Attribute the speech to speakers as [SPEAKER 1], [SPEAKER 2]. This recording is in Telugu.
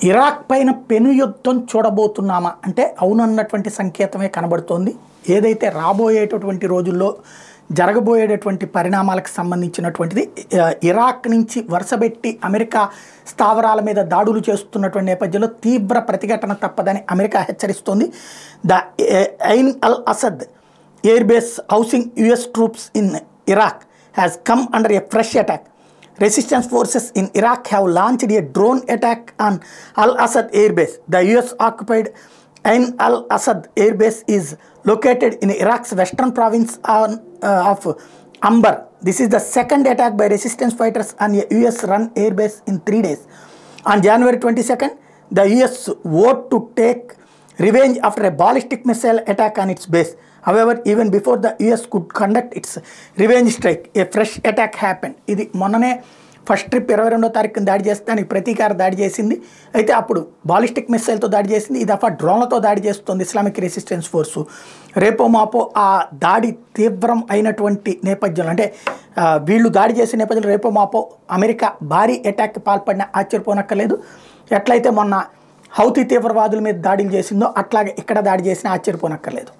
[SPEAKER 1] ఇరాక్ పైన పెను యుద్ధం చూడబోతున్నామా అంటే అవునన్నటువంటి సంకేతమే కనబడుతోంది. ఏదైతే రాబోయేటటువంటి రోజుల్లో జరగబోయేటటువంటి పరిణామాలకు సంబంధించినటువంటిది ఇరాక్ నుంచి వరుసబెట్టి అమెరికా స్థావరాల మీద దాడులు చేస్తున్నటువంటి నేపథ్యంలో తీవ్ర ప్రతిఘటన తప్పదని అమెరికా హెచ్చరిస్తోంది. The Ain Al Asad air base housing US troops in Iraq has come under a fresh attack. Resistance forces in Iraq have launched a drone attack on Al-Assad Air Base. The US-occupied Ain al-Assad Air Base is located in Iraq's western province of Anbar. This is the second attack by resistance fighters on a US-run air base in 3 days. On January 22nd, the US vowed to take revenge after a ballistic missile attack on its base. However, even before the US could conduct its revenge strike, a fresh attack happened. ఇది మొన్ననే ఫస్ట్ ట్రిప్ 22వ తారీఖున దాడి చేస్తే దానికి ప్రతీకార దాడి చేసింది. అయితే అప్పుడు బాలిస్టిక్ మిసైల్తో దాడి చేసింది. ఈ దఫా డ్రోన్లతో దాడి చేస్తుంది ఇస్లామిక్ రెసిస్టెన్స్ ఫోర్సు. రేపో మాపో ఆ దాడి తీవ్రం అయినటువంటి నేపథ్యంలో అంటే వీళ్ళు దాడి చేసే నేపథ్యంలో రేపో మాపో అమెరికా భారీ అటాక్కి పాల్పడిన ఆశ్చర్యపోనక్కర్లేదు. ఎట్లయితే మొన్న హౌతీ తీవ్రవాదుల మీద దాడులు చేసిందో అట్లాగే ఇక్కడ దాడి చేసినా ఆశ్చర్యపోనక్కర్లేదు.